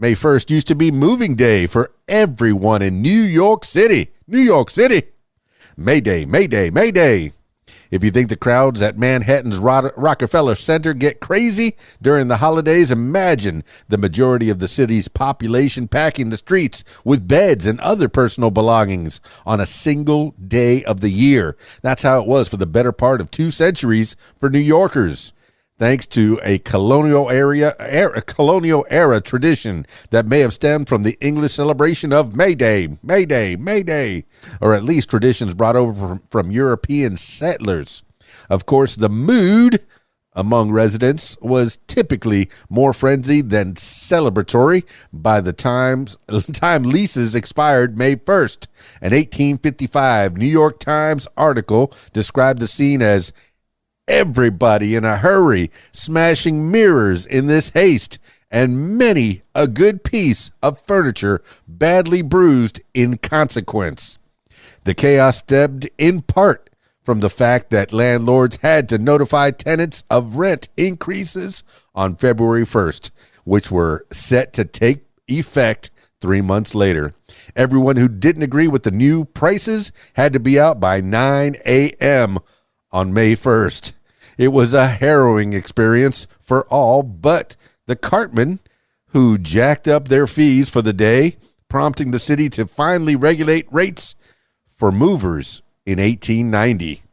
May 1st used to be moving day for everyone in New York City. New York City. Mayday, Mayday, Mayday. If you think the crowds at Manhattan's Rockefeller Center get crazy during the holidays, imagine the majority of the city's population packing the streets with beds and other personal belongings on a single day of the year. That's how it was for the better part of 2 centuries for New Yorkers. Thanks to a colonial era tradition that may have stemmed from the English celebration of May Day, May Day, May Day, or at least traditions brought over from European settlers. Of course, the mood among residents was typically more frenzied than celebratory by the time leases expired May 1st. An 1855 New York Times article described the scene as everybody in a hurry, smashing mirrors in this haste, and many a good piece of furniture badly bruised in consequence. The chaos stemmed in part from the fact that landlords had to notify tenants of rent increases on February 1st, which were set to take effect 3 months later. Everyone who didn't agree with the new prices had to be out by 9 a.m. on May 1st. It was a harrowing experience for all but the cartmen, who jacked up their fees for the day, prompting the city to finally regulate rates for movers in 1890.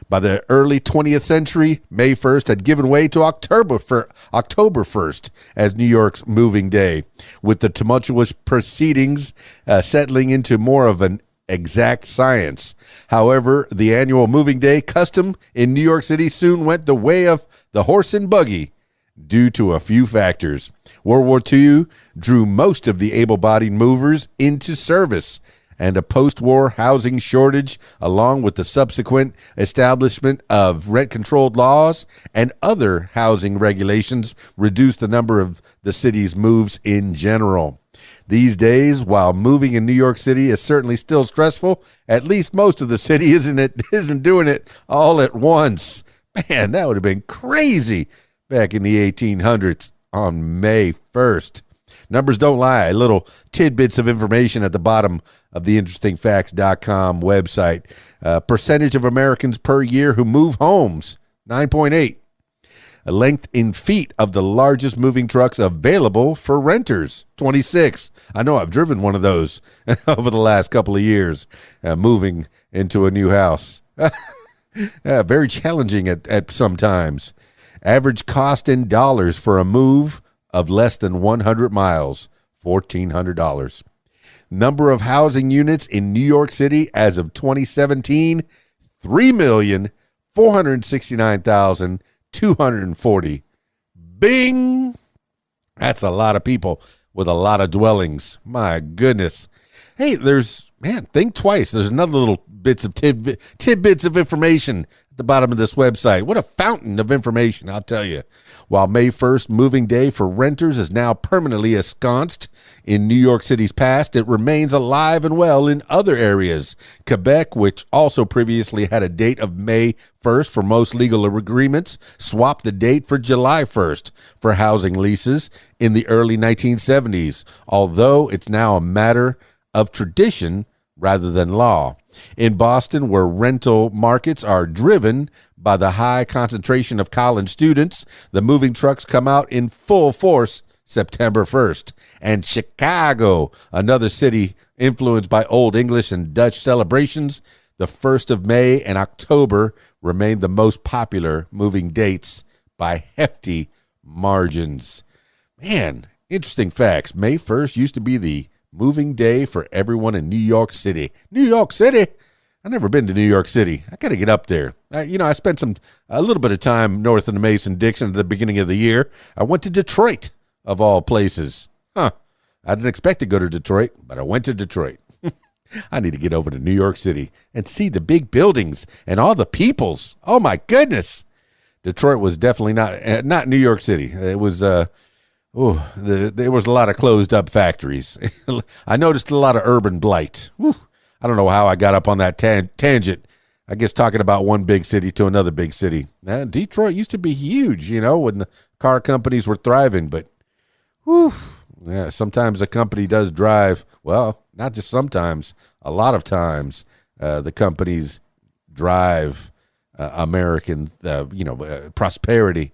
By the early 20th century, May 1st had given way to October 1st as New York's moving day, with the tumultuous proceedings settling into more of an exact science. However, the annual moving day custom in New York City soon went the way of the horse and buggy due to a few factors. World War II drew most of the able-bodied movers into service, and a post-war housing shortage, along with the subsequent establishment of rent-controlled laws and other housing regulations, reduced the number of the city's moves in general. These days, while moving in New York City is certainly still stressful, at least most of the city isn't doing it all at once. Man, that would have been crazy back in the 1800s on May 1st. Numbers don't lie. Little tidbits of information at the bottom of the interestingfacts.com website. Percentage of Americans per year who move homes, 9.8. A length in feet of the largest moving trucks available for renters, 26. I know I've driven one of those over the last couple of years, moving into a new house. Very challenging at some times. Average cost in dollars for a move of less than 100 miles, $1,400. Number of housing units in New York City as of 2017, 3,469,240. Bing! That's a lot of people with a lot of dwellings. My goodness. Hey, think twice. There's another little bits of tidbits of information at the bottom of this website. What a fountain of information, I'll tell you. While May 1st moving day for renters is now permanently ensconced in New York City's past, it remains alive and well in other areas. Quebec, which also previously had a date of May 1st for most legal agreements, swapped the date for July 1st for housing leases in the early 1970s, although it's now a matter of tradition rather than law. In Boston, where rental markets are driven by the high concentration of college students, the moving trucks come out in full force September 1st. And Chicago, another city influenced by Old English and Dutch celebrations, the 1st of May and October remain the most popular moving dates by hefty margins. Man, interesting facts. May 1st used to be the moving day for everyone in New York City. New York City? I've never been to New York City. I got to get up there. I spent a little bit of time north of the Mason-Dixon at the beginning of the year. I went to Detroit, of all places. I didn't expect to go to Detroit, but I went to Detroit. I need to get over to New York City and see the big buildings and all the peoples. Oh, my goodness. Detroit was definitely not New York City. It was there was a lot of closed up factories. I noticed a lot of urban blight. Whew. I don't know how I got up on that tangent. I guess talking about one big city to another big city. Detroit used to be huge, when the car companies were thriving. But Yeah, sometimes a company does drive, well, not just sometimes, a lot of times the companies drive American, prosperity,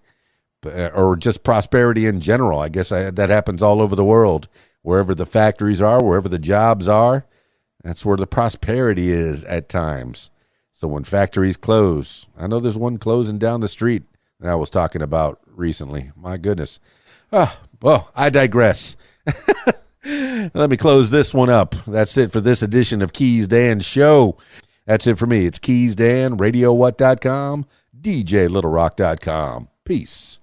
or just prosperity in general. I guess that happens all over the world. Wherever the factories are, wherever the jobs are, that's where the prosperity is at times. So when factories close, I know there's one closing down the street that I was talking about recently. My goodness. Well, I digress. Let me close this one up. That's it for this edition of KeysDAN Show. That's it for me. It's KeysDAN, RadioWhat.com, DJLittleRock.com. Peace.